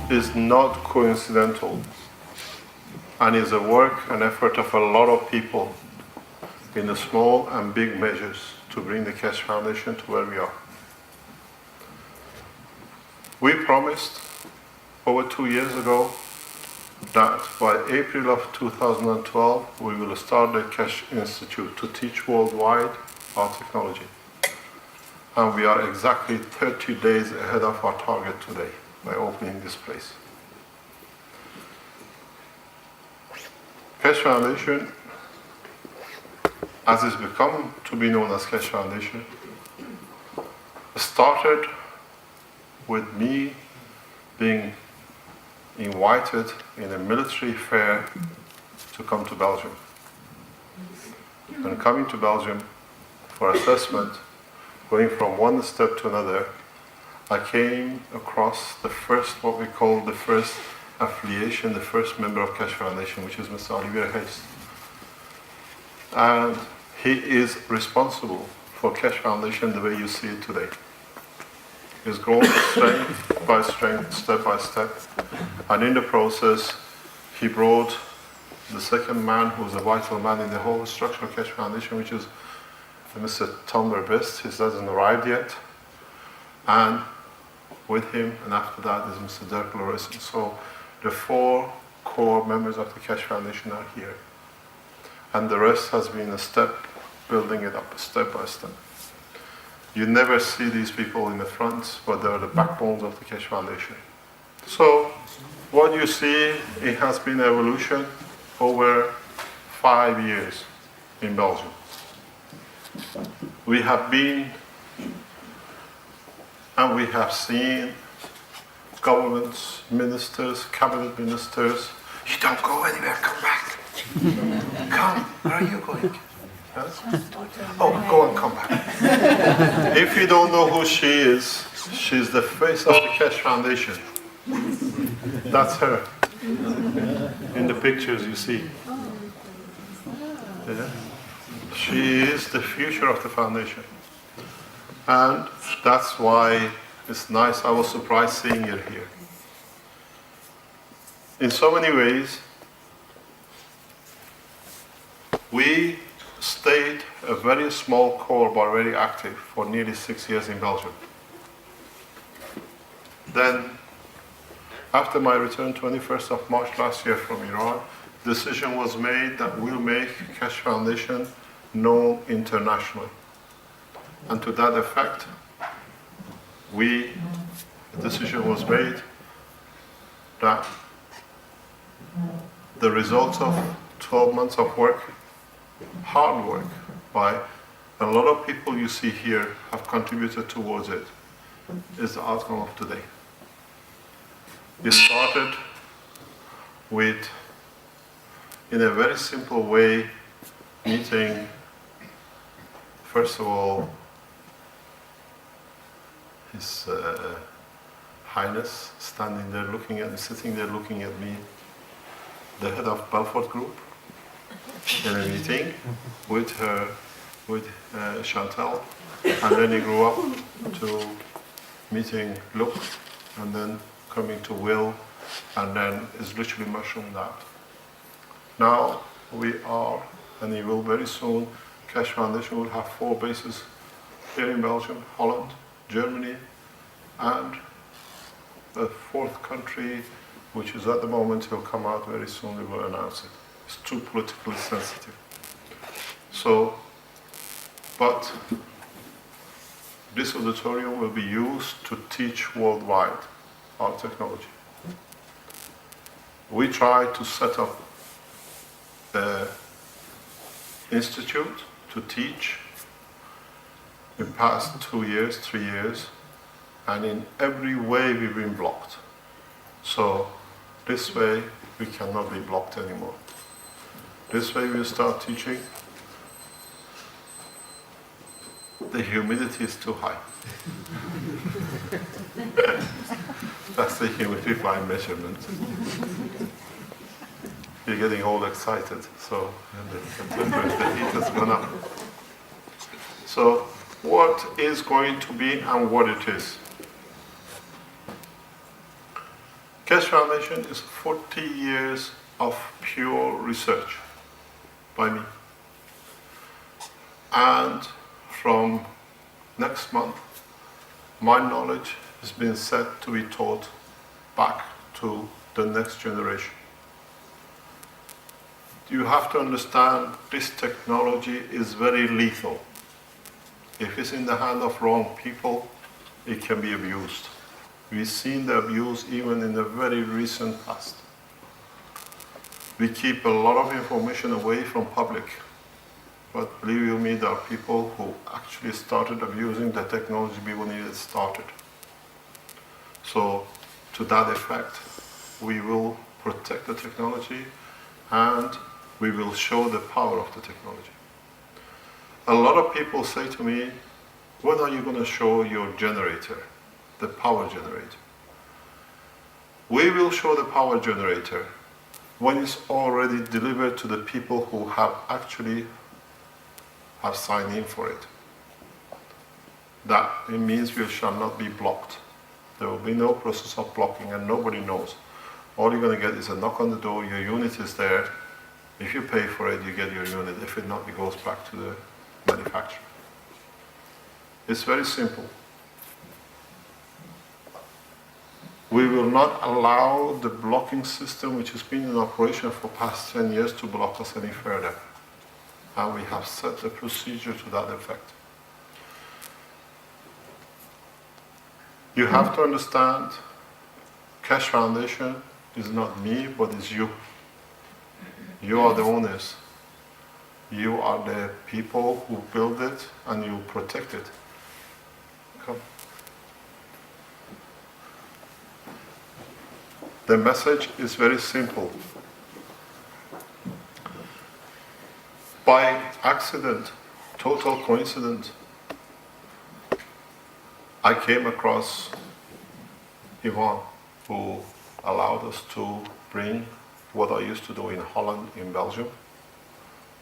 Is not coincidental and is a work and effort of a lot of people in the small and big measures to bring the KF Foundation to where we are. We promised over 2 years ago that by April of 2012 we will start the KF Institute to teach worldwide our technology. And we are exactly 30 days ahead of our target today by opening this place. KF Foundation, as it's become to be known as KF Foundation, started with me being invited in a military fair to come to Belgium. And coming to Belgium for assessment, going from one step to another, I came across the first, what we call the first affiliation, the first member of KF Foundation, which is Mr. Olivier Hayes. And he is responsible for KF Foundation the way you see it today. It's grown strength by strength, step by step. And in the process, he brought the second man who was a vital man in the whole structure of KF Foundation, which is Mr. Tom Verbist. He hasn't arrived yet. And with him, and after that is Mr. Dirk Lorison. So the 4 core members of the KF Foundation are here. And the rest has been a step, building it up step by step. You never see these people in the front, but they're the backbones of the KF Foundation. So what you see, it has been evolution over 5 years in Belgium. We have been and we have seen governments, ministers, cabinet ministers, you don't go anywhere, come back. Come, where are you going? Yes? Oh, go and come back. If you don't know who she is, she's the face of the KF Foundation. That's her. In the pictures you see. Yeah? She is the future of the foundation. And that's why it's nice. I was surprised seeing her here. In so many ways, we stayed a very small core but very active for nearly 6 years in Belgium. Then, after my return 21st of March last year from Iran, decision was made that we'll make KF Foundation known internationally. And to that effect, the decision was made that the results of 12 months of work, hard work by a lot of people you see here have contributed towards it, is the outcome of today. It started with, in a very simple way, meeting, first of all, His Highness standing there looking at me, sitting there looking at me, the head of Belfort Group, in a meeting with Chantal, and then he grew up to meeting Luc, and then coming to Will, and then it's literally mushroomed out. Now we are, and he will very soon, KF Foundation will have 4 bases here in Belgium, Holland, Germany, and the 4th country which is at the moment, will come out very soon, we will announce it. It's too politically sensitive. So, but this auditorium will be used to teach worldwide our technology. We try to set up an institute to teach in the past 2 years, 3 years, and in every way we've been blocked. So this way we cannot be blocked anymore. This way we start teaching. The humidity is too high. That's the humidity by measurement. You're getting all excited, so the heat has gone up. So what is going to be and what it is? Keshe Foundation is 40 years of pure research by me. And from next month, my knowledge has been set to be taught back to the next generation. You have to understand this technology is very lethal. If it's in the hand of wrong people, it can be abused. We've seen the abuse even in the very recent past. We keep a lot of information away from public. But believe you me, there are people who actually started abusing the technology when it started. So, to that effect, we will protect the technology and we will show the power of the technology. A lot of people say to me, when are you going to show your generator, the power generator? We will show the power generator when it's already delivered to the people who have actually signed in for it. That it means we shall not be blocked. There will be no process of blocking and nobody knows. All you're going to get is a knock on the door, your unit is there. If you pay for it, you get your unit. If it not, it goes back to the manufacturer. It's very simple. We will not allow the blocking system, which has been in operation for past 10 years, to block us any further. And we have set a procedure to that effect. You have to understand, Keshe Foundation is not me, but is you. You are the owners. You are the people who build it and you protect it. Come. The message is very simple. By accident, total coincidence, I came across Ivan, who allowed us to bring what I used to do in Holland, in Belgium,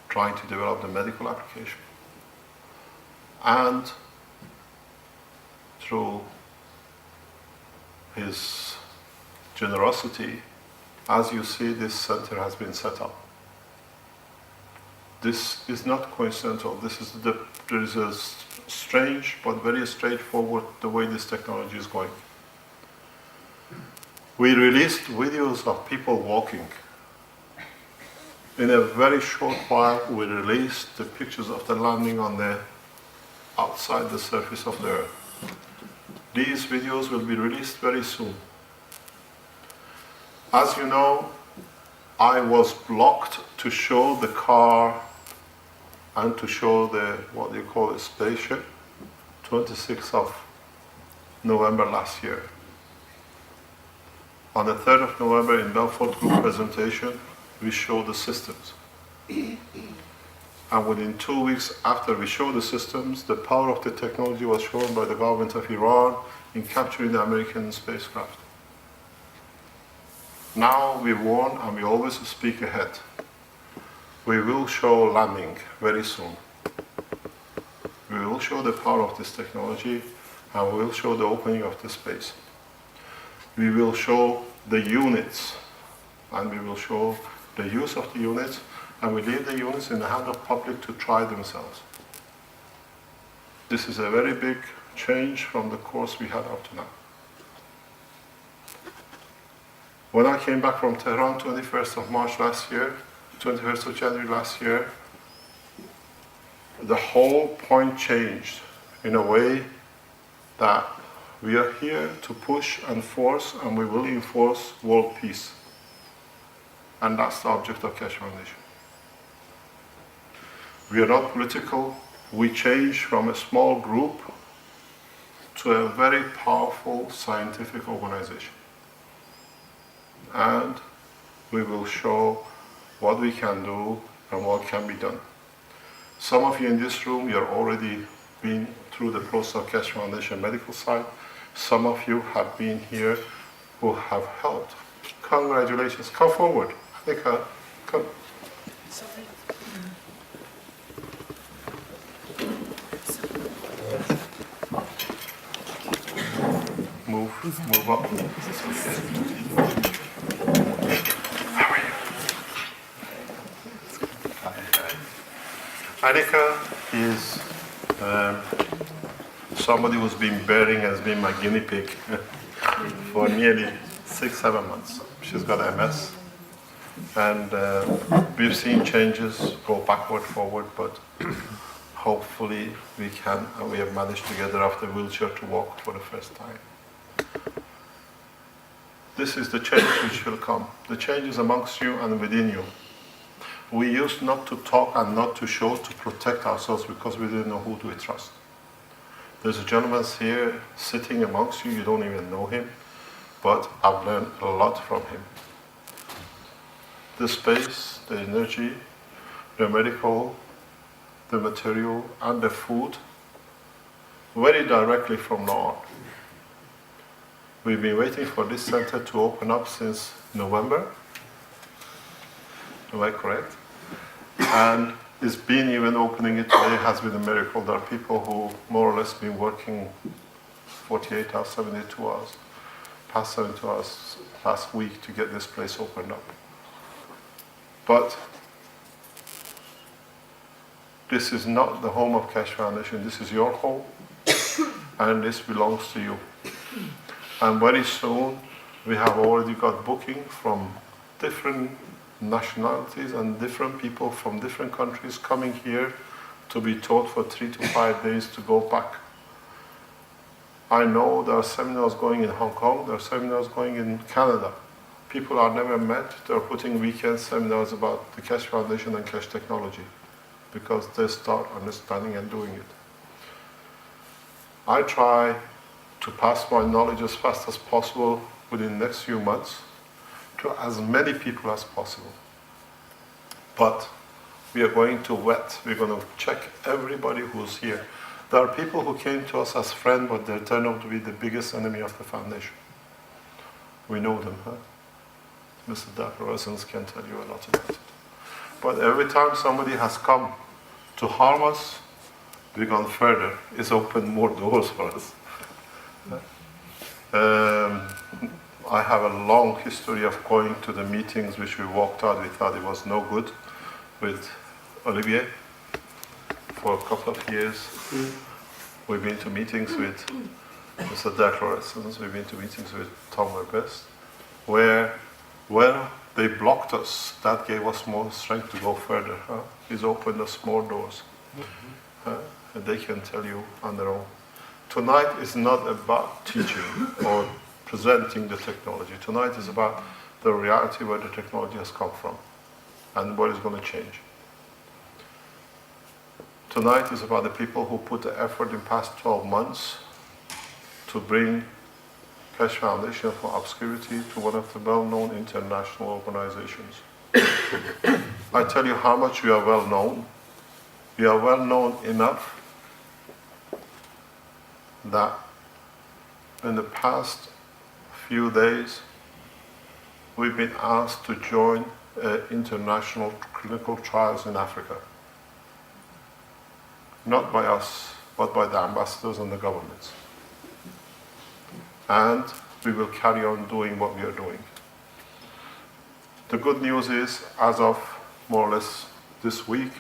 trying to develop the medical application. And through his generosity, as you see, this center has been set up. This is not coincidental. There is a strange but very straightforward the way this technology is going. We released videos of people walking. In a very short while, we released the pictures of the landing on the outside the surface of the Earth. These videos will be released very soon. As you know, I was blocked to show the car and to show the, what you call a spaceship, 26th of November last year. On the 3rd of November in Belfort Group presentation, we showed the systems. And within 2 weeks after we showed the systems, the power of the technology was shown by the government of Iran in capturing the American spacecraft. Now we warn and we always speak ahead. We will show landing very soon. We will show the power of this technology and we will show the opening of the space. We will show the units and we will show the use of the units, and we leave the units in the hand of public to try themselves. This is a very big change from the course we had up to now. When I came back from Tehran 21st of March last year, 21st of January last year, the whole point changed in a way that we are here to push and force, and we will enforce world peace. And that's the object of Keshe Foundation. We are not political. We change from a small group to a very powerful scientific organization. And we will show what we can do and what can be done. Some of you in this room, you're already been through the process of Keshe Foundation medical side. Some of you have been here who have helped. Congratulations. Come forward. Anika, come. Move up. How are you? Anika is somebody who's been bearing, has been my guinea pig for nearly 6-7 months. She's got MS, and we've seen changes go backward, forward, but hopefully we have managed to get her off the wheelchair to walk for the first time. This is the change which will come. The change is amongst you and within you. We used not to talk and not to show to protect ourselves because we didn't know who to trust. There's a gentleman here sitting amongst you, you don't even know him, but I've learned a lot from him. The space, the energy, the medical, the material, and the food, very directly from now on. We've been waiting for this center to open up since November. Am I correct? And it's been even opening it today has been a miracle. There are people who more or less been working 48 hours, 72 hours, past 72 hours last week to get this place opened up. But this is not the home of Keshe Foundation. This is your home, and this belongs to you. And very soon, we have already got booking from different nationalities and different people from different countries coming here to be taught for 3 to 5 days to go back. I know there are seminars going in Hong Kong, there are seminars going in Canada. People I've never met, they're putting weekend seminars about the Keshe Foundation and Keshe technology because they start understanding and doing it. I try to pass my knowledge as fast as possible within the next few months to as many people as possible. But we are going to vet, we're going to check everybody who's here. There are people who came to us as friends, but they turned out to be the biggest enemy of the foundation. We know them, huh? Mr. Dr. Rosens can tell you a lot about it. But every time somebody has come to harm us, we've gone further. It's opened more doors for us. I have a long history of going to the meetings which we walked out, we thought it was no good, with Olivier for a couple of years. We've been to meetings with Mr. Dr. Rosens, we've been to meetings with Tom Best, where they blocked us. That gave us more strength to go further. Huh? He's opened us more doors. And they can tell you on their own. Tonight is not about teaching or presenting the technology. Tonight is about the reality where the technology has come from and what is going to change. Tonight is about the people who put the effort in past 12 months to bring Keshe Foundation from obscurity to one of the well-known international organizations. I tell you how much we are well-known. We are well-known enough that in the past few days, we've been asked to join international clinical trials in Africa. Not by us, but by the ambassadors and the governments. And we will carry on doing what we are doing. The good news is, as of more or less this week,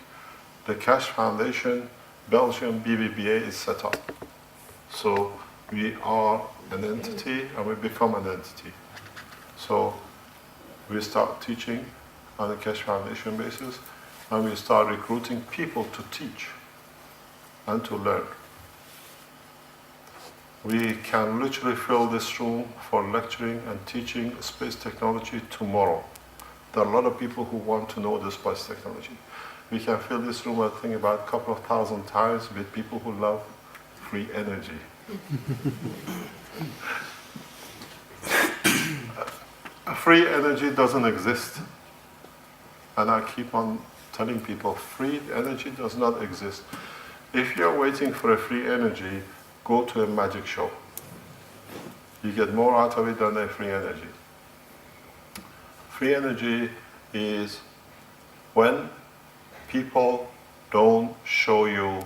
the Keshe Foundation Belgium BBBA is set up. So we are an entity and we become an entity. So we start teaching on the Keshe Foundation basis, and we start recruiting people to teach and to learn. We can literally fill this room for lecturing and teaching space technology tomorrow. There are a lot of people who want to know the space technology. We can fill this room, I think, about a couple of thousand times with people who love free energy. Free energy doesn't exist. And I keep on telling people, free energy does not exist. If you're waiting for a free energy, go to a magic show. You get more out of it than a free energy. Free energy is when people don't show you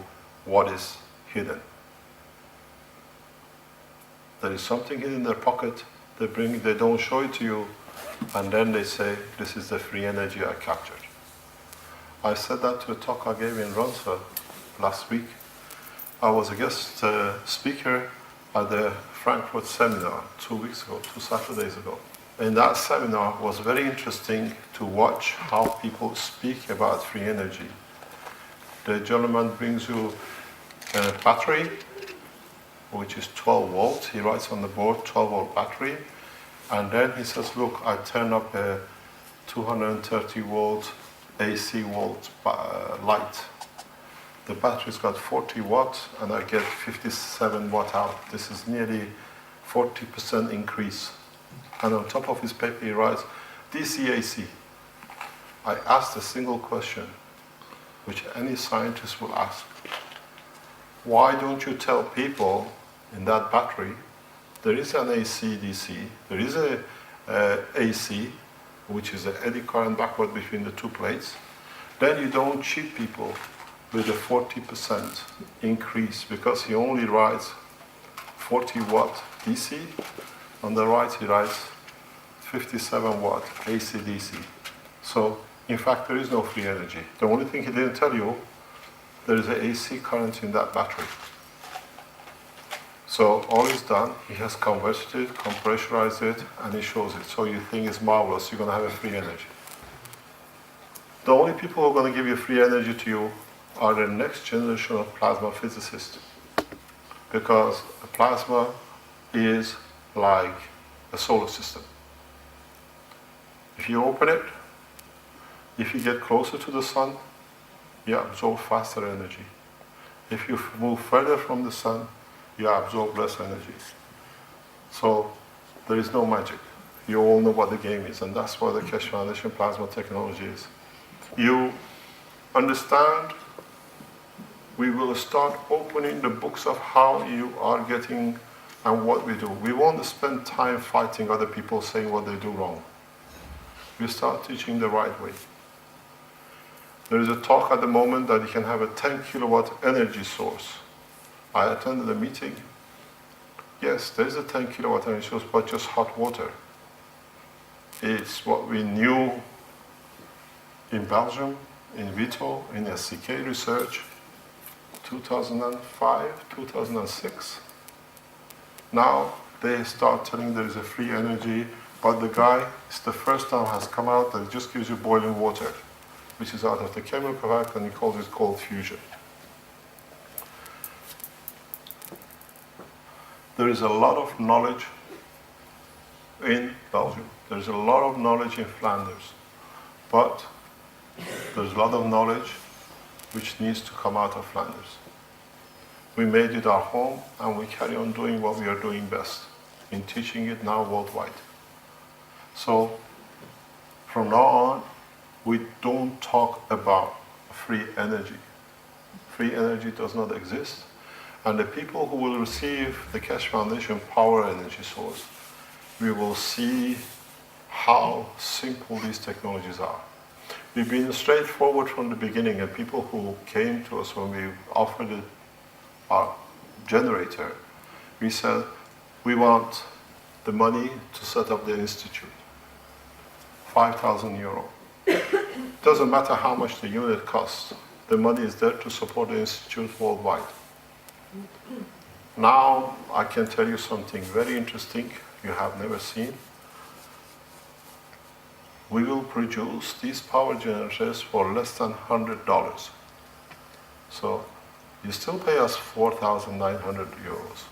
what is hidden. There is something hidden in their pocket, they don't show it to you, and then they say, this is the free energy I captured. I said that to a talk I gave in Ronsford last week. I was a guest speaker at the Frankfurt seminar 2 weeks ago, 2 Saturdays ago. In that seminar was very interesting to watch how people speak about free energy. The gentleman brings you a battery, which is 12 volts. He writes on the board 12 volt battery. And then he says, look, I turn up a 230 volt AC volt light. The battery's got 40 watts and I get 57 watt out. This is nearly 40% increase. And on top of his paper he writes, DC AC. I asked a single question, which any scientist will ask. Why don't you tell people in that battery, there is an AC DC, there is a AC, which is an eddy current backward between the two plates. Then you don't cheat people with a 40% increase, because he only writes 40 watt DC. On the right he writes 57 watt AC DC. So in fact there is no free energy. The only thing he didn't tell you, there is an AC current in that battery. So all is done, he has converted it, compressurized it, and he shows it. So you think it's marvelous, you're going to have a free energy. The only people who are going to give you free energy to you are the next generation of plasma physicists. Because a plasma is like a solar system. If you open it, if you get closer to the sun, you absorb faster energy. If you move further from the sun, you absorb less energy. So there is no magic. You all know what the game is, and that's what the Keshe Foundation plasma technology is. You understand, we will start opening the books of how you are getting and what we do. We won't spend time fighting other people saying what they do wrong. We start teaching the right way. There is a talk at the moment that you can have a 10 kilowatt energy source. I attended a meeting. Yes, there is a 10 kilowatt energy source, but just hot water. It's what we knew in Belgium, in Vito, in SCK research, 2005, 2006. Now they start telling there is a free energy, but the guy, it's the first time has come out that it just gives you boiling water, which is out of the chemical fact, and he calls it cold fusion. There is a lot of knowledge in Belgium. There's a lot of knowledge in Flanders. But there's a lot of knowledge which needs to come out of Flanders. We made it our home, and we carry on doing what we are doing best, in teaching it now worldwide. So from now on, we don't talk about free energy. Free energy does not exist. And the people who will receive the Keshe Foundation power energy source, we will see how simple these technologies are. We've been straightforward from the beginning, and people who came to us when we offered our generator, we said, we want the money to set up the institute. 5,000 euro. Doesn't matter how much the unit costs. The money is there to support the institute worldwide. Now I can tell you something very interesting you have never seen. we will produce these power generators for less than $100. So you still pay us 4,900 euros.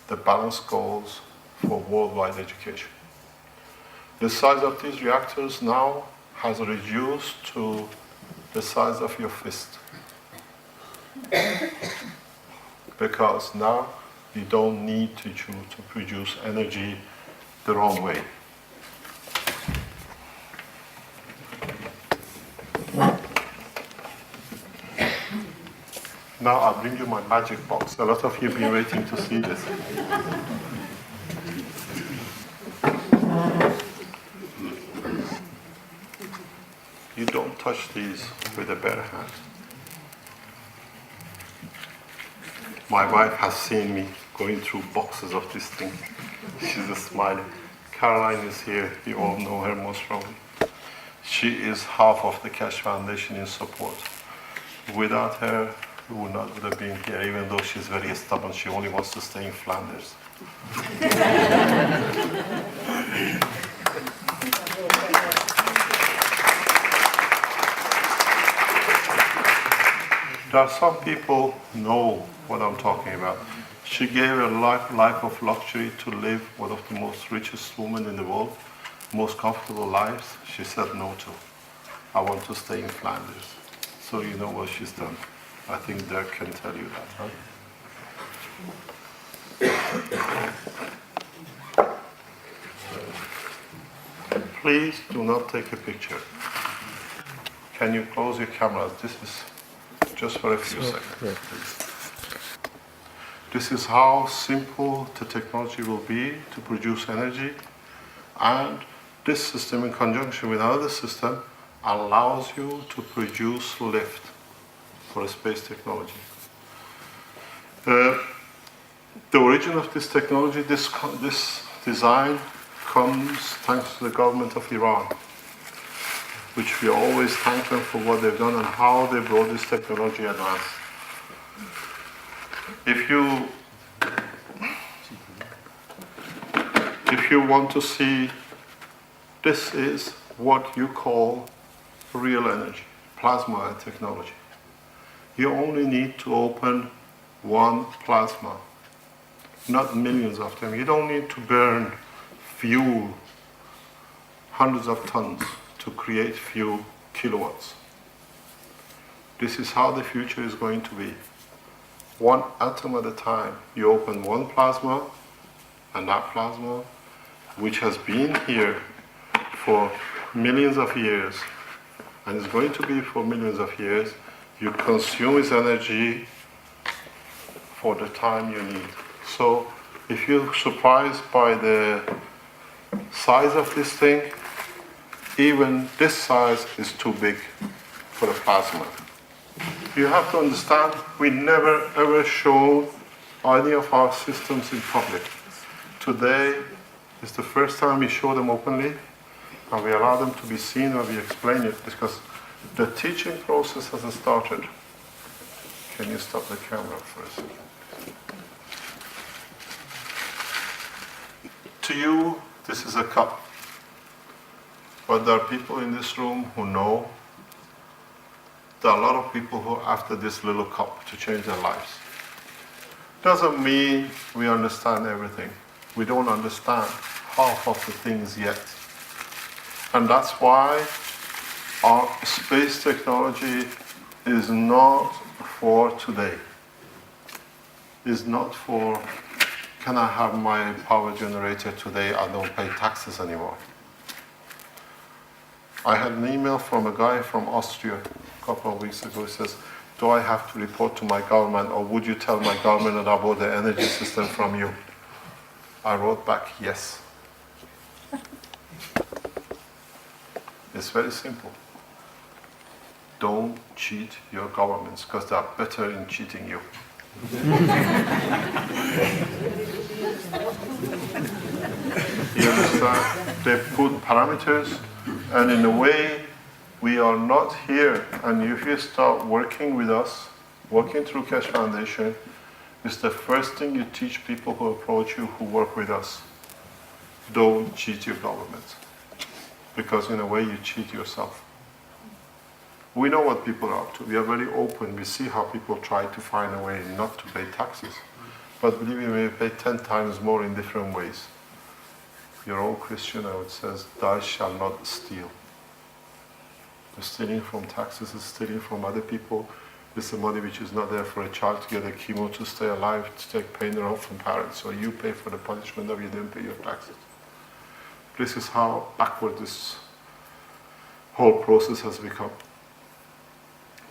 The balance goes for worldwide education. The size of these reactors now has reduced to the size of your fist. Because now you don't need to produce energy the wrong way. Now I'll bring you my magic box. A lot of you have been waiting to see this. You don't touch these with a bare hand. My wife has seen me going through boxes of this thing. She's just smiling. Caroline is here. You all know her most probably. She is half of the Cash Foundation in support. Without her, we would not have been here, even though she's very stubborn. She only wants to stay in Flanders. There are some people who know what I'm talking about. She gave a life of luxury to live one of the most richest women in the world, most comfortable lives. She said no to. I want to stay in Flanders. So you know what she's done. I think Dirk can tell you that, right? Please do not take a picture. Can you close your cameras? This is just for a few seconds, please. This is how simple the technology will be to produce energy, and this system in conjunction with another system allows you to produce lift for space technology. The origin of this technology, this design comes thanks to the government of Iran, which we always thank them for what they've done and how they brought this technology advance. If you want to see, this is what you call real energy, plasma technology. You only need to open one plasma, not millions of them. You don't need to burn fuel, hundreds of tons, to create few kilowatts. This is how the future is going to be. One atom at a time. You open one plasma, and that plasma, which has been here for millions of years, and is going to be for millions of years, you consume its energy for the time you need. So if you're surprised by the size of this thing, even this size is too big for a plasma. You have to understand, we never ever show any of our systems in public. Today is the first time we show them openly, and we allow them to be seen when we explain it, because the teaching process has started. Can you stop the camera for a second? To you, this is a cup. But there are people in this room who know. There are a lot of people who are after this little cup to change their lives. Doesn't mean we understand everything. We don't understand half of the things yet. And that's why our space technology is not for today. It's not for, can I have my power generator today? I don't pay taxes anymore. I had an email from a guy from Austria a couple of weeks ago. He says, do I have to report to my government, or would you tell my government that I bought the energy system from you? I wrote back, yes. It's very simple. Don't cheat your governments, because they are better in cheating you. You understand? They put parameters, and in a way, we are not here. And if you start working with us, working through Cash Foundation, it's the first thing you teach people who approach you, who work with us. Don't cheat your government. because in a way you cheat yourself. We know what people are up to. We are very open. We see how people try to find a way not to pay taxes. But believe me, we pay 10 times more in different ways. If you're all Christian, I would say, thou shalt not steal. The stealing from taxes is stealing from other people. It's the money which is not there for a child to get a chemo to stay alive, to take pain off from parents. So you pay for the punishment of you didn't pay your taxes. This is how backward this whole process has become.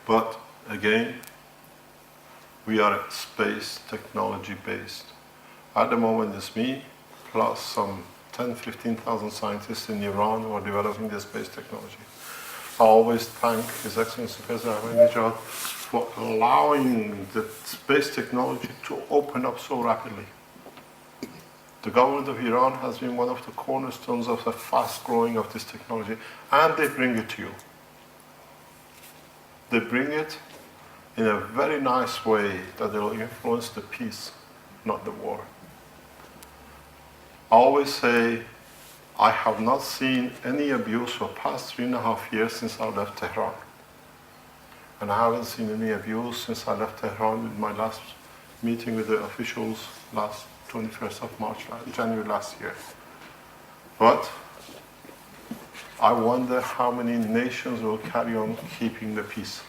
But again, we are space technology based. At the moment it's me plus some 10,000-15,000 scientists in Iran who are developing this space technology. I always thank His Excellency President Ahmadinejad for allowing the space technology to open up so rapidly. The government of Iran has been one of the cornerstones of the fast growing of this technology, and they bring it to you. They bring it in a very nice way that it will influence the peace, not the war. I always say, I have not seen any abuse for the past 3.5 years since I left Tehran. And I haven't seen any abuse since I left Tehran with my last meeting with the officials last 21st of March, January last year. But I wonder how many nations will carry on keeping the peace.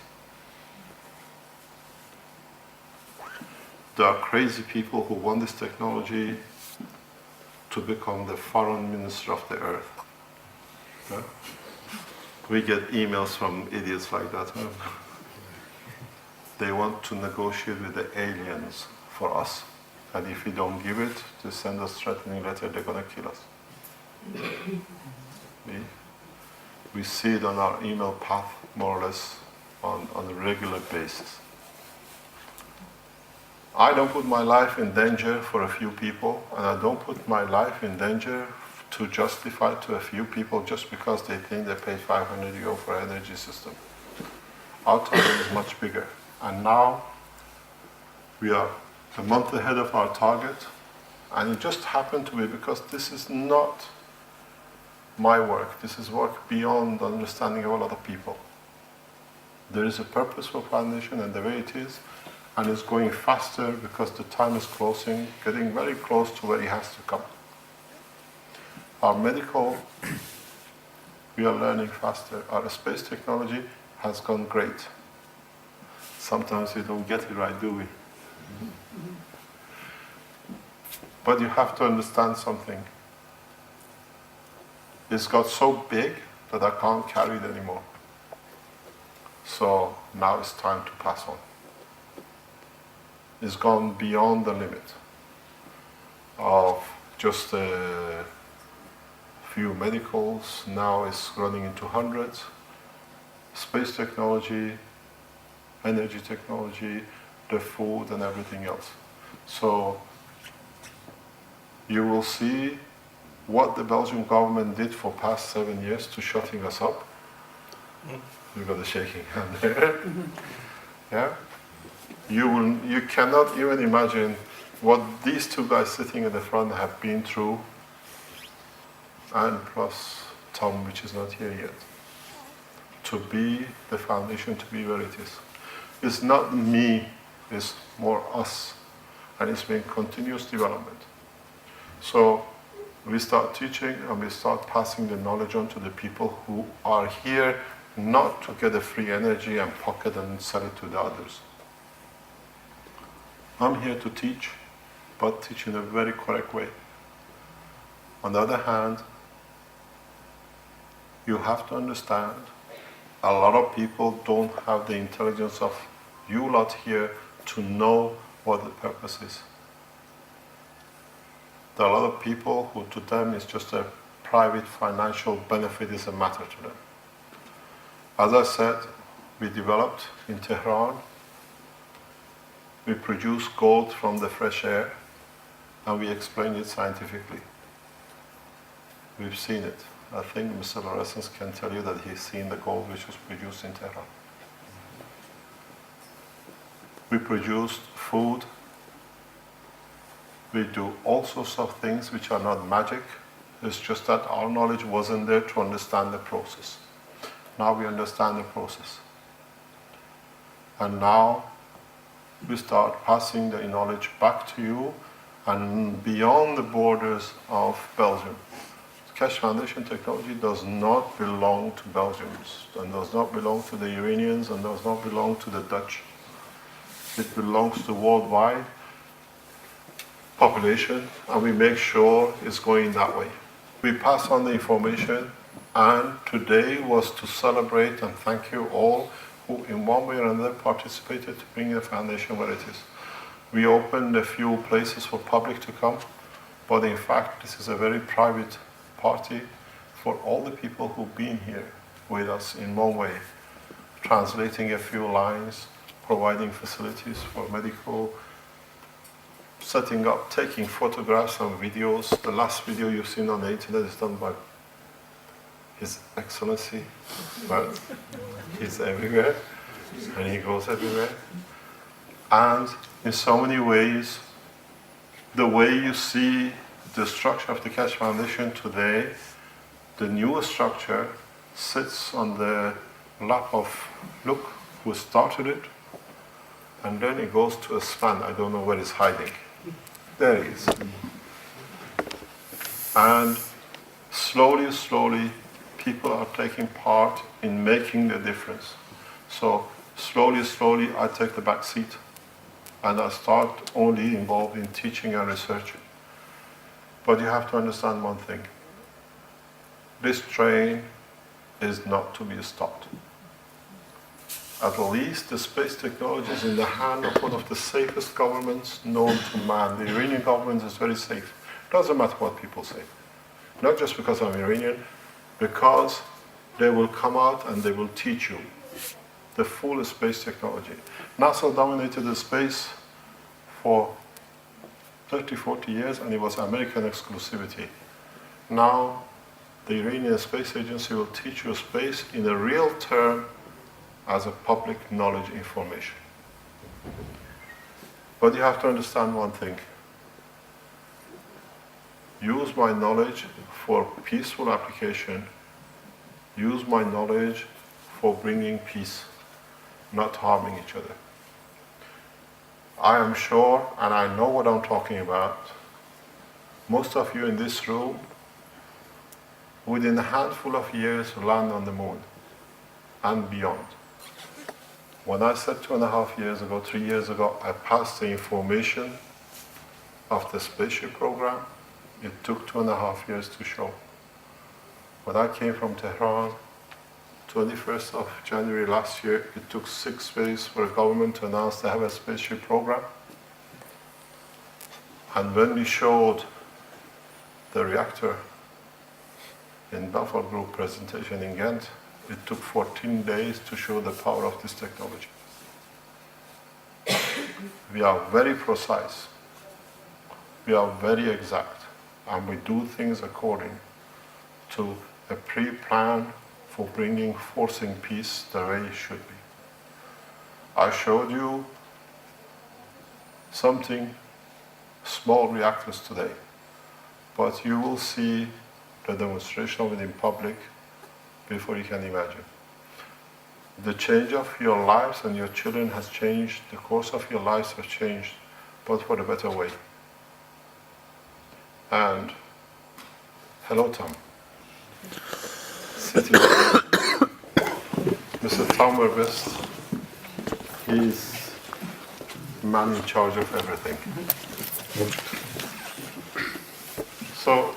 There are crazy people who want this technology to become the foreign minister of the earth. Yeah? We get emails from idiots like that. Huh? They want to negotiate with the aliens for us. And if we don't give it, they send us threatening letter, they're going to kill us. We see it on our email path, more or less, on a regular basis. I don't put my life in danger for a few people, and I don't put my life in danger to justify to a few people just because they think they paid 500 euro for an energy system. Our target is much bigger. And now we are a month ahead of our target, and it just happened to be because this is not my work. This is work beyond the understanding of a lot of people. There is a purpose for foundation and the way it is, and it's going faster because the time is closing, getting very close to where it has to come. Our medical, we are learning faster. Our space technology has gone great. Sometimes we don't get it right, do we? But you have to understand something. It's got so big that I can't carry it anymore. So now it's time to pass on. It's gone beyond the limit of just a few medicals. Now it's running into hundreds. Space technology, energy technology, the food and everything else. So you will see what the Belgian government did for past 7 years to shutting us up. You've got a shaking hand there. Yeah? You cannot even imagine what these two guys sitting in the front have been through, and plus Tom, which is not here yet, to be the foundation, to be where it is. It's not me, it's more us, and it's been continuous development. So we start teaching and we start passing the knowledge on to the people who are here not to get a free energy and pocket and sell it to the others. I'm here to teach, but teach in a very correct way. On the other hand, you have to understand, a lot of people don't have the intelligence of you lot here to know what the purpose is. There are a lot of people who to them it's just a private financial benefit is a matter to them. As I said, we developed in Tehran, we produce gold from the fresh air, and we explain it scientifically. We've seen it. I think Mr. Lorenz can tell you that he's seen the gold which was produced in Tehran. We produced food. We do all sorts of things which are not magic. It's just that our knowledge wasn't there to understand the process. Now we understand the process. And now we start passing the knowledge back to you and beyond the borders of Belgium. Keshe Foundation technology does not belong to Belgians, and does not belong to the Iranians, and does not belong to the Dutch. It belongs to worldwide population, and we make sure it's going that way. We pass on the information, and today was to celebrate and thank you all who in one way or another participated to bring the foundation where it is. We opened a few places for public to come, but in fact this is a very private party for all the people who've been here with us in one way, translating a few lines, providing facilities for medical, setting up, taking photographs and videos. The last video you've seen on the internet is done by His Excellency, but he's everywhere and he goes everywhere. And in so many ways, the way you see the structure of the Keshe Foundation today, the new structure sits on the lap of Luke, who started it, and then it goes to a span. I don't know where it's hiding. There he is. And slowly, people are taking part in making the difference. So slowly, I take the back seat, and I start only involved in teaching and research. But you have to understand one thing. This train is not to be stopped. At least the space technology is in the hand of one of the safest governments known to man. The Iranian government is very safe. Doesn't matter what people say. Not just because I'm Iranian, because they will come out and they will teach you the full space technology. NASA dominated the space for 30, 40 years, and it was American exclusivity. Now, the Iranian Space Agency will teach you space in a real term as a public knowledge information. But you have to understand one thing. Use my knowledge for peaceful application. Use my knowledge for bringing peace, not harming each other. I am sure, and I know what I'm talking about, most of you in this room, within a handful of years, land on the moon and beyond. When I said 2.5 years ago, 3 years ago, I passed the information of the spaceship program, it took 2.5 years to show. When I came from Tehran, 21st of January last year, it took 6 days for the government to announce they have a spaceship program. And when we showed the reactor in Belfort Group presentation in Ghent, it took 14 days to show the power of this technology. We are very precise. We are very exact. And we do things according to a pre-plan for forcing peace the way it should be. I showed you something, small reactors today, but you will see the demonstration of it in public before you can imagine. The change of your lives and your children has changed, the course of your lives has changed, but for the better way. And hello, Tom. Sitting here. Mr. Tom Werbest, he's the man in charge of everything. So,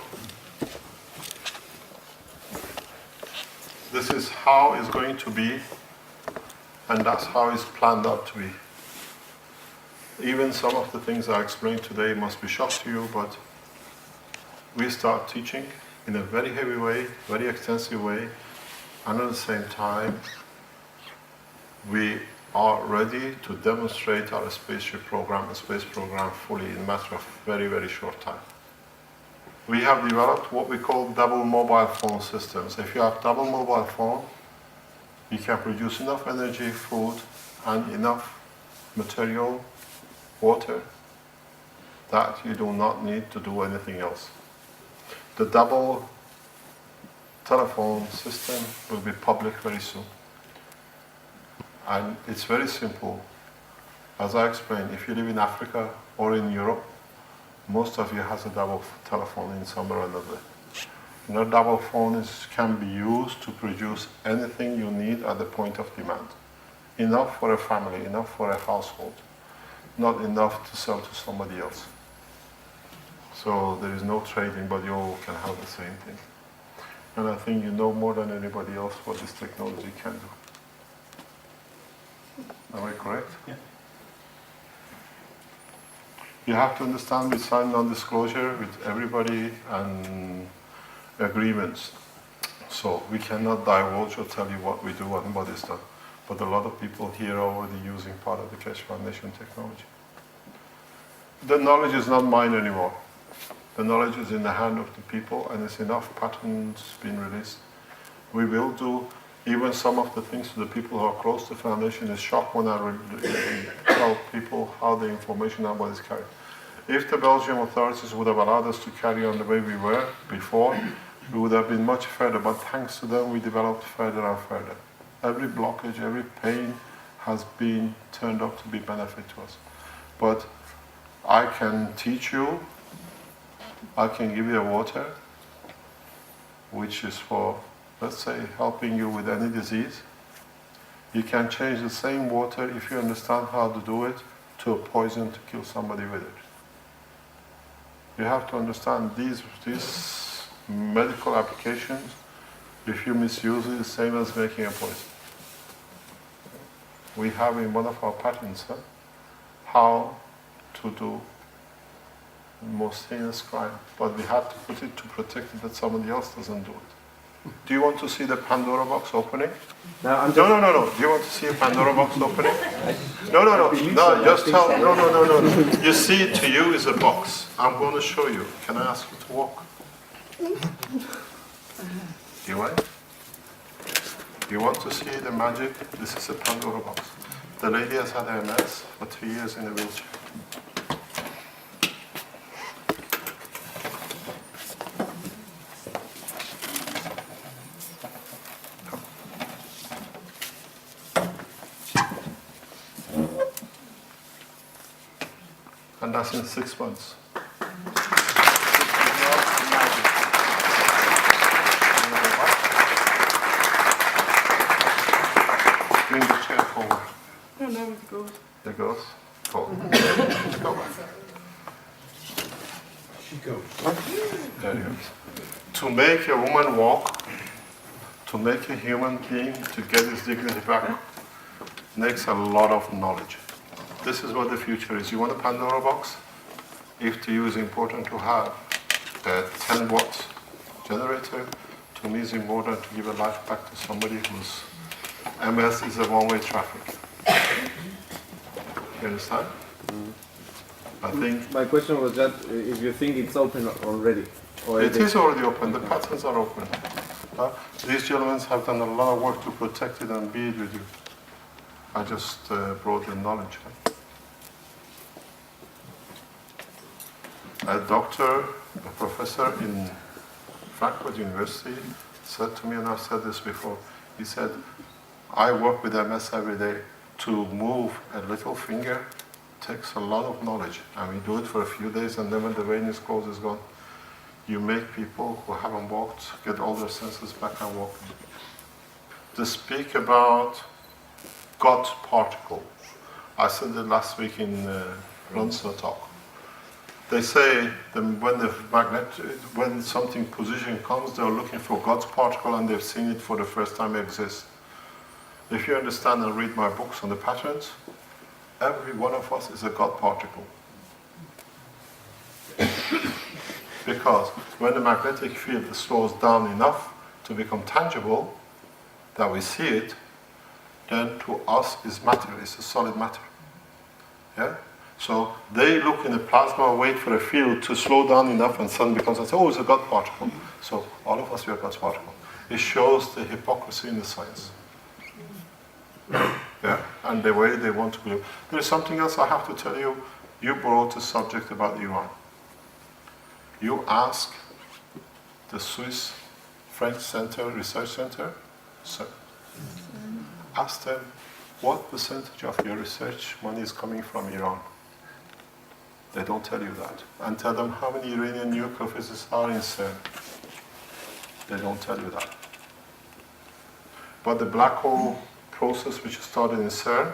this is how it's going to be, and that's how it's planned out to be. Even some of the things I explained today must be shock to you, but we start teaching in a very heavy way, very extensive way, and at the same time, we are ready to demonstrate our spaceship program, the space program fully in a matter of very, very short time. We have developed what we call double mobile phone systems. If you have double mobile phone, you can produce enough energy, food, and enough material, water, that you do not need to do anything else. The double telephone system will be public very soon. And it's very simple. As I explained, if you live in Africa or in Europe, most of you has a double telephone in some or another. And a double phone can be used to produce anything you need at the point of demand. Enough for a family, enough for a household, not enough to sell to somebody else. So there is no trading, but you all can have the same thing. And I think you know more than anybody else what this technology can do. Am I correct? Yeah. You have to understand we sign non-disclosure with everybody and agreements. So we cannot divulge or tell you what we do and what is done. But a lot of people here are already using part of the Keshe Foundation technology. The knowledge is not mine anymore. The knowledge is in the hand of the people, and it's enough patents being released. We will do even some of the things to the people who are close to the foundation. Is shocked when I tell people how the information about is carried. If the Belgian authorities would have allowed us to carry on the way we were before, we would have been much further, but thanks to them we developed further and further. Every blockage, every pain has been turned out to be benefit to us. But I can teach you, I can give you a water, which is for, let's say, helping you with any disease. You can change the same water, if you understand how to do it, to a poison to kill somebody with it. You have to understand these medical applications, if you misuse it, the same as making a poison. We have in one of our patents how to do the most heinous crime, but we have to put it to protect it that somebody else doesn't do it. Do you want to see the Pandora box opening? No. Do you want to see a Pandora box opening? No, just tell, no. You see it to you is a box. I'm going to show you. Can I ask you to walk? Do you want it? You want to see the magic? This is a Pandora box. The lady has had MS for 3 years in a wheelchair. And that's in 6 months. Bring the chair forward. No, it goes. It goes forward. Go back. She goes. There it is. To make a woman walk, to make a human being, to get his dignity back, takes a lot of knowledge. This is what the future is. You want a Pandora box? If to you is important to have a 10 watts generator, to me is important to give a life back to somebody whose MS is a one-way traffic. You understand? I think My question was that if you think it's open already. it is already open. The patents are open. These gentlemen have done a lot of work to protect it and be it with you. I just brought the knowledge. A doctor, a professor in Frankfurt University said to me, and I've said this before, he said, I work with MS every day. To move a little finger takes a lot of knowledge, and we do it for a few days, and then when the vein is closed, it's gone. You make people who haven't walked get all their senses back and walk. To speak about God's particle, I said it last week in Ronso talk. They say that when something position comes, they're looking for God's particle, and they've seen it for the first time exist. If you understand and read my books on the patterns, every one of us is a God particle. Because when the magnetic field slows down enough to become tangible, that we see it, then to us is matter, it's a solid matter. Yeah? So they look in the plasma, wait for a field to slow down enough, and suddenly becomes, oh, it's a God particle. So all of us, we are God's particle. It shows the hypocrisy in the science. Yeah, and the way they want to believe. There is something else I have to tell you. You brought a subject about Iran. You ask the Swiss French Center, Research Center. So ask them, what percentage of your research money is coming from Iran? They don't tell you that. And tell them how many Iranian nuclear physicists are in CERN. They don't tell you that. But the black hole process, which started in CERN,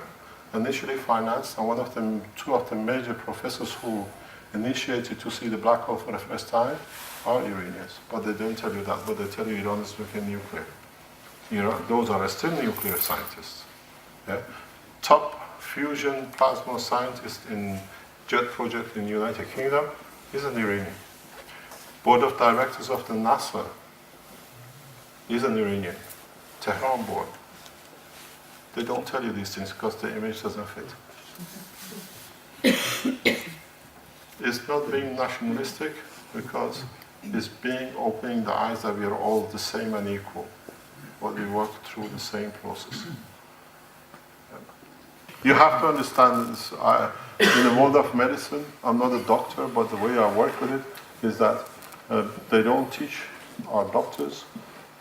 initially financed, and two of the major professors who initiated to see the black hole for the first time are Iranians. But they don't tell you that, but they tell you Iran is looking nuclear. Those are still nuclear scientists. Yeah? Top fusion plasma scientist in jet project in the United Kingdom is an Iranian. Board of directors of the NASA is an Iranian. Tehran board. They don't tell you these things because the image doesn't fit. It's not being nationalistic because it's opening the eyes that we are all the same and equal, but we work through the same process. You have to understand this. In the world of medicine, I'm not a doctor, but the way I work with it is that they don't teach our doctors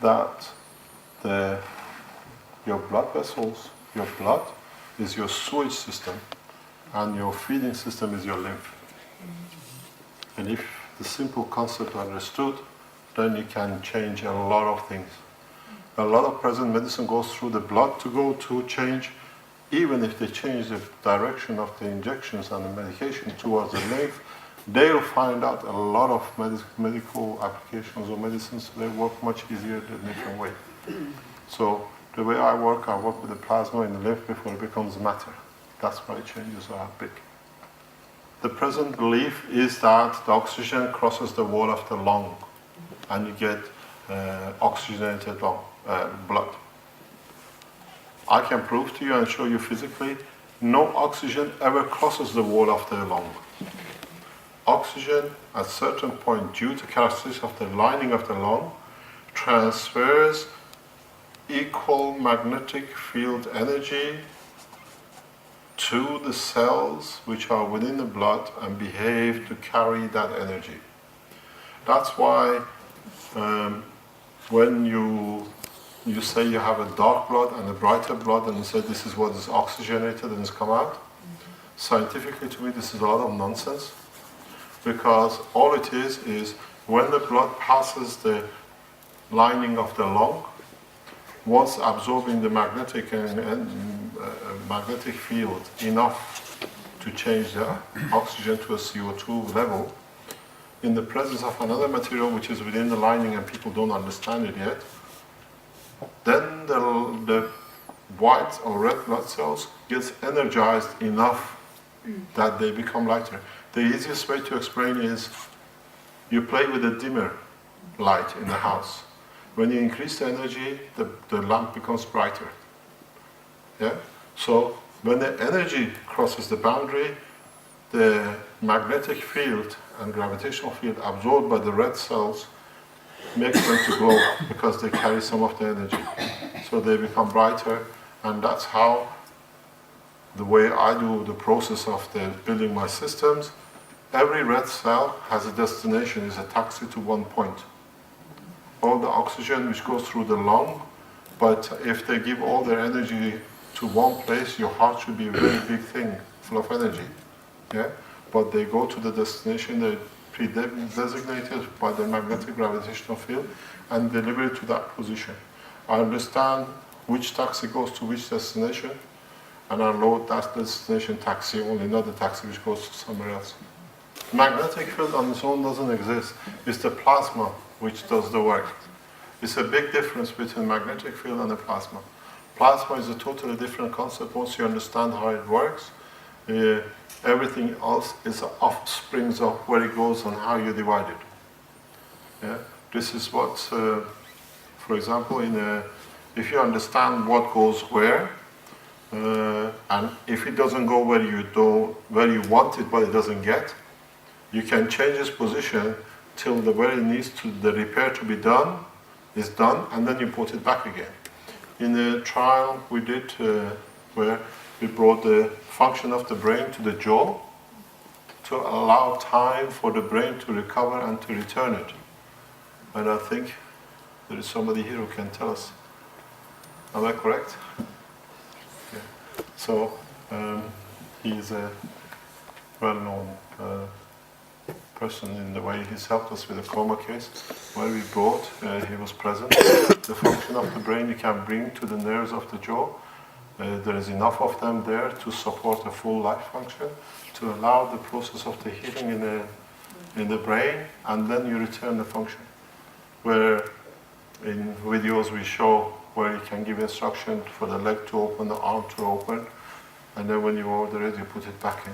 that your blood vessels, your blood is your sewage system, and your feeding system is your lymph. And if the simple concept are understood, then you can change a lot of things. A lot of present medicine goes through the blood to go to change. Even if they change the direction of the injections and the medication towards the lymph, they'll find out a lot of medical applications or medicines. They work much easier in a different way. So the way I work with the plasma in the lymph before it becomes matter. That's why changes are big. The present belief is that the oxygen crosses the wall of the lung, and you get oxygenated blood. I can prove to you and show you physically, no oxygen ever crosses the wall of the lung. Oxygen, at a certain point, due to characteristics of the lining of the lung, transfers equal magnetic field energy to the cells which are within the blood and behave to carry that energy. That's why when you say you have a dark blood and a brighter blood, and you say this is what is oxygenated and has come out, scientifically to me this is a lot of nonsense, because all it is when the blood passes the lining of the lung, once absorbing the magnetic magnetic field enough to change the oxygen to a CO2 level, in the presence of another material which is within the lining and people don't understand it yet, then the white or red blood cells gets energized enough that they become lighter. The easiest way to explain is you play with a dimmer light in the house. When you increase the energy, the lamp becomes brighter. Yeah? So when the energy crosses the boundary, the magnetic field and gravitational field absorbed by the red cells makes them to glow because they carry some of the energy. So they become brighter, and that's how the way I do the process of building my systems. Every red cell has a destination, is a taxi to one point. All the oxygen which goes through the lung, but if they give all their energy to one place, your heart should be a very big thing, full of energy. Yeah? But they go to the destination they pre-designated by the magnetic gravitational field and deliver it to that position. I understand which taxi goes to which destination, and I load that destination taxi only, not the taxi which goes to somewhere else. Magnetic field on its own doesn't exist. It's the plasma which does the work. It's a big difference between magnetic field and the plasma. Plasma is a totally different concept. Once you understand how it works, everything else is offsprings of where it goes and how you divide it. Yeah? This is what, for example, if you understand what goes where, and if it doesn't go where you want it but it doesn't get, you can change its position till where it needs the repair to be done is done, and then you put it back again. In a trial we did where we brought the function of the brain to the jaw to allow time for the brain to recover and to return it. And I think there is somebody here who can tell us. Am I correct? Yeah. So he is a well-known person in the way he's helped us with the coma case. Where we brought, he was present. The function of the brain you can bring to the nerves of the jaw. There is enough of them there to support a full life function, to allow the process of the healing in the brain, and then you return the function. Where in videos we show where you can give instruction for the leg to open, the arm to open, and then when you order it, you put it back in.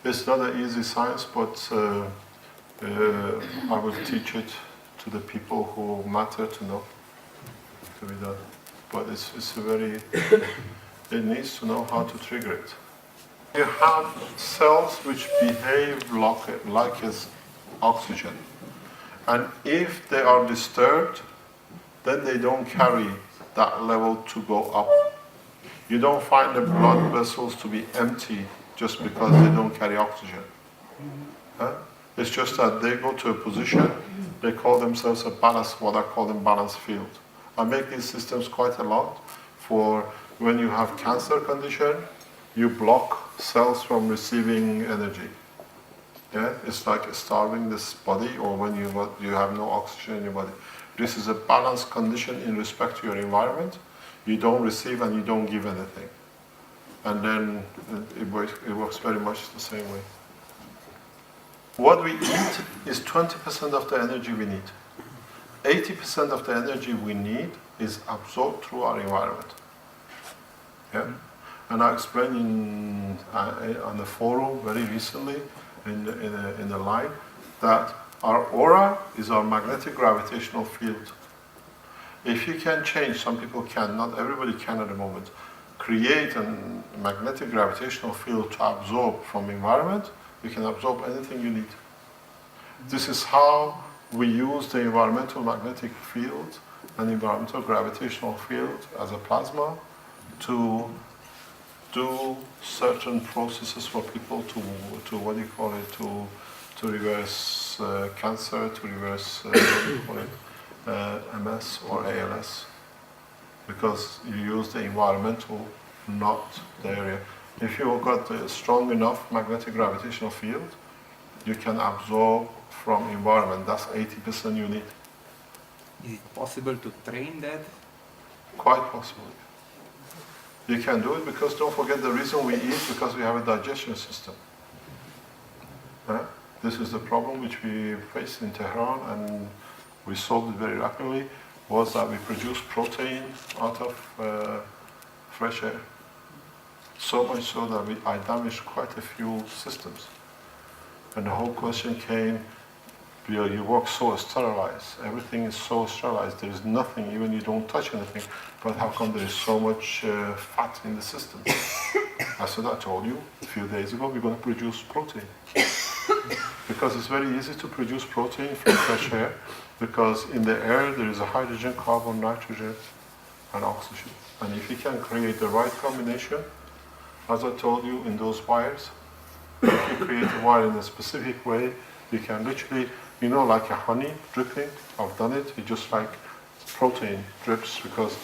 It's not an easy science, but I will teach it to the people who matter to know, to be done. But it's a very, it needs to know how to trigger it. You have cells which behave like as oxygen. And if they are disturbed, then they don't carry that level to go up. You don't find the blood vessels to be empty just because they don't carry oxygen. Huh? It's just that they go to a position, they call themselves a balance, what I call them balance field. I make these systems quite a lot for when you have cancer condition, you block cells from receiving energy. Yeah? It's like starving this body, or when you have no oxygen in your body. This is a balanced condition in respect to your environment. You don't receive and you don't give anything. And then it works very much the same way. What we eat is 20% of the energy we need. 80% of the energy we need is absorbed through our environment. Yeah? And I explained on the forum very recently in the line that our aura is our magnetic gravitational field. If you can change, some people can, not everybody can at the moment, create a magnetic gravitational field to absorb from environment, you can absorb anything you need. This is how we use the environmental magnetic field and environmental gravitational field as a plasma to do certain processes for people to what do you call it, to reverse cancer, to reverse what do you call it, MS or ALS, because you use the environmental, not the area. If you've got a strong enough magnetic gravitational field, you can absorb from environment. That's 80% you need. Is it possible to train that? Quite possible. You can do it because don't forget the reason we eat, because we have a digestion system. This is the problem which we faced in Tehran, and we solved it very rapidly, was that we produced protein out of fresh air. So much so that I damaged quite a few systems. And the whole question came, you work so sterilized, everything is so sterilized, there is nothing, even you don't touch anything, but how come there is so much fat in the system? I said, I told you a few days ago, we're going to produce protein. Because it's very easy to produce protein from fresh air, because in the air there is a hydrogen, carbon, nitrogen, and oxygen. And if you can create the right combination, as I told you in those wires, if you create a wire in a specific way, you can literally, like a honey dripping, I've done it, it's just like protein drips, because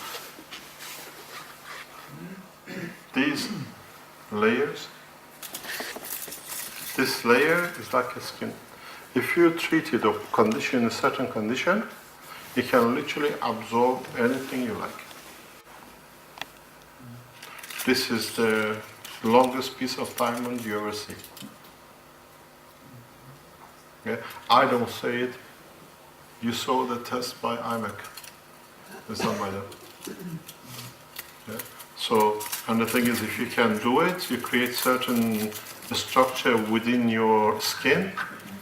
these layers, this layer is like a skin. If you treat it or condition a certain condition, you can literally absorb anything you like. This is the longest piece of diamond you ever see. Yeah? I don't say it. You saw the test by IMEC. It's done by them. Yeah? So, and the thing is, if you can do it, you create certain structure within your skin,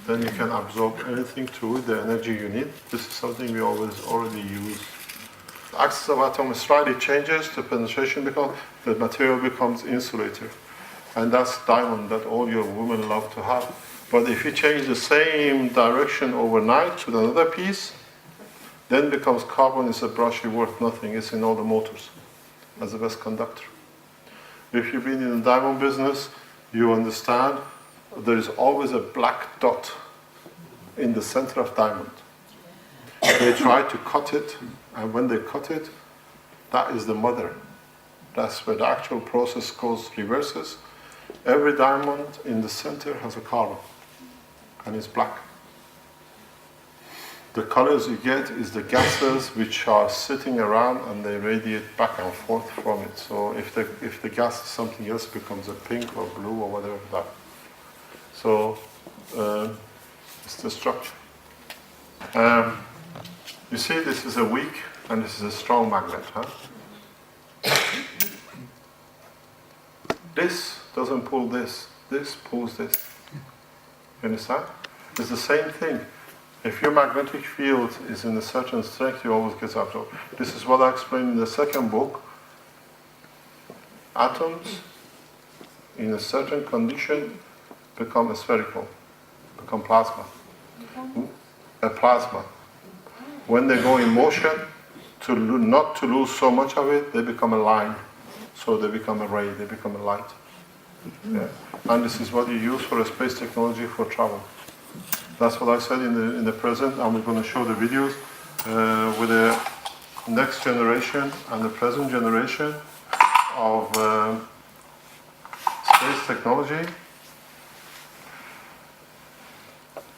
then you can absorb anything through the energy you need. This is something we already use. The axis of atom slightly changes, the penetration becomes, the material becomes insulator. And that's diamond that all your women love to have. But if you change the same direction overnight to another piece, then becomes carbon is a brushy worth nothing. It's in all the motors as the best conductor. If you've been in the diamond business, you understand there is always a black dot in the center of diamond. They try to cut it, and when they cut it, that is the mother. That's where the actual process goes, reverses. Every diamond in the center has a carbon, and it's black. The colors you get is the gases which are sitting around and they radiate back and forth from it. So if the gas is something else, it becomes a pink or blue or whatever that. So it's the structure. You see, this is a weak and this is a strong magnet. Huh? This doesn't pull this. This pulls this. You understand? It's the same thing. If your magnetic field is in a certain strength, you always get absorbed. This is what I explained in the second book. Atoms, in a certain condition, become spherical, become plasma. A plasma. When they go in motion, not to lose so much of it, they become a line. So they become a ray, they become a light. Yeah? And this is what you use for a space technology for travel. That's what I said in the present, and we're going to show the videos with the next generation and the present generation of space technology.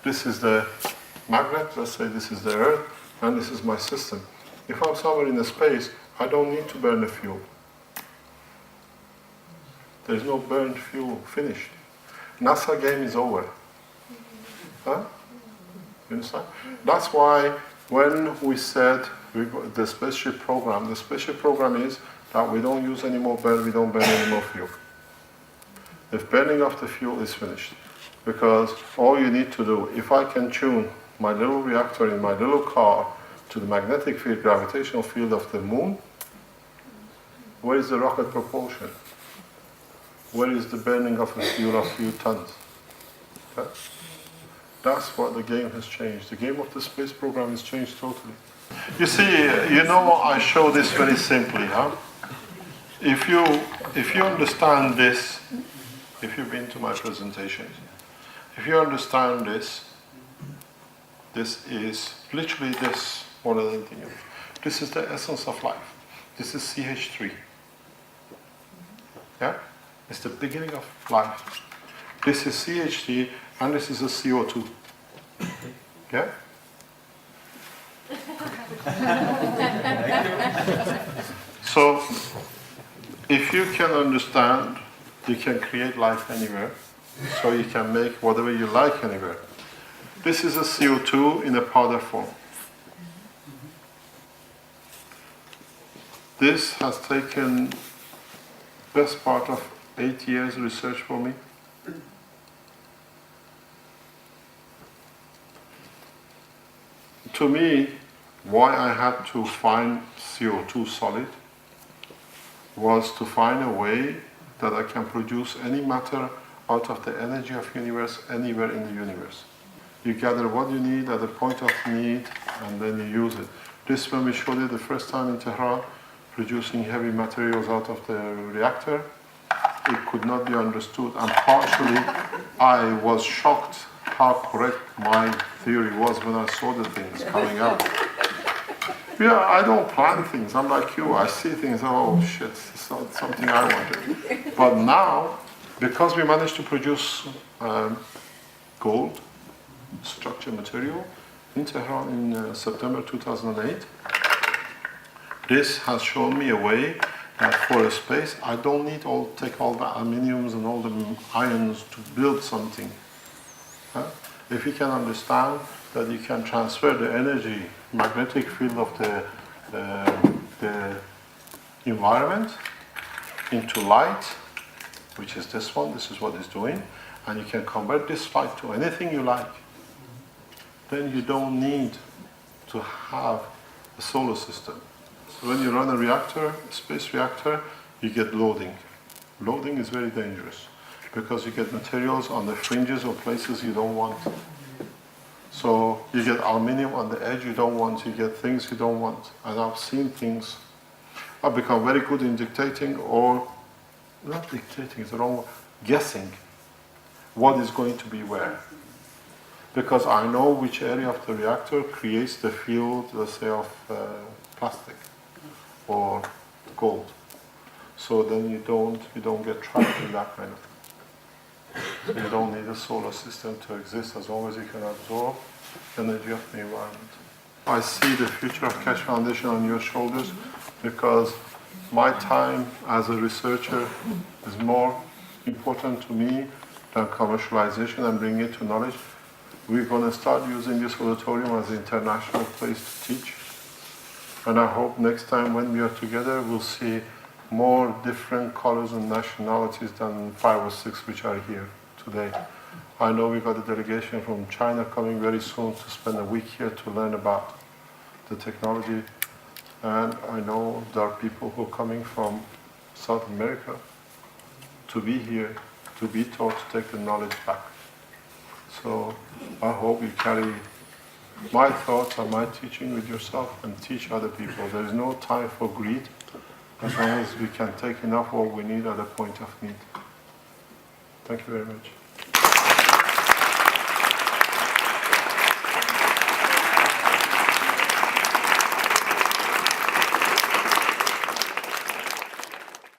This is the magnet, let's say this is the Earth, and this is my system. If I'm somewhere in the space, I don't need to burn the fuel. There's no burned fuel, finished. NASA game is over. Huh? You understand? That's why when we said the spaceship program is that we don't use any more we don't burn any more fuel. The burning of the fuel is finished. Because all you need to do, if I can tune my little reactor in my little car to the magnetic field, gravitational field of the moon, where is the rocket propulsion? Where is the burning of a fuel of a few tons? Okay? That's what the game has changed. The game of the space program has changed totally. You see, I show this very simply, huh? If you understand this, if you've been to my presentations, if you understand this, this is literally this more than anything else. This is the essence of life. This is CH3. Yeah? It's the beginning of life. This is CH3 and this is a CO2. Yeah? So, if you can understand, you can create life anywhere. So you can make whatever you like anywhere. This is a CO2 in a powder form. This has taken best part of 8 years research for me. To me, why I had to find CO2 solid was to find a way that I can produce any matter out of the energy of universe anywhere in the universe. You gather what you need at the point of need and then you use it. This when we showed it the first time in Tehran, producing heavy materials out of the reactor, it could not be understood, and partially I was shocked how correct my theory was when I saw the things coming out. Yeah, I don't plan things, I'm like you, I see things, oh shit, it's not something I wanted. But now, because we managed to produce gold, structured material, in Tehran in September 2008, this has shown me a way that for a space, I don't need take all the aluminiums and all the ions to build something. Huh? If you can understand that you can transfer the energy, magnetic field of the environment into light, which is this one, this is what it's doing, and you can convert this light to anything you like, then you don't need to have a solar system. So when you run a reactor, a space reactor, you get loading. Loading is very dangerous because you get materials on the fringes or places you don't want. So you get aluminium on the edge you don't want, you get things you don't want. And I've seen things, I've become very good in dictating, or not dictating, it's the wrong word, guessing what is going to be where. because I know which area of the reactor creates the field, let's say, of plastic or gold. So then you don't get trapped in that kind of thing. So you don't need a solar system to exist as long as you can absorb energy of the environment. I see the future of Keshe Foundation on your shoulders because my time as a researcher is more important to me than commercialization and bringing it to knowledge. We're going to start using this auditorium as an international place to teach. And I hope next time when we are together, we'll see more different colors and nationalities than 5 or 6 which are here today. I know we got a delegation from China coming very soon to spend a week here to learn about the technology. And I know there are people who are coming from South America to be here, to be taught to take the knowledge back. So I hope you carry my thoughts and my teaching with yourself and teach other people. There is no time for greed as long as we can take enough what we need at a point of need. Thank you very much.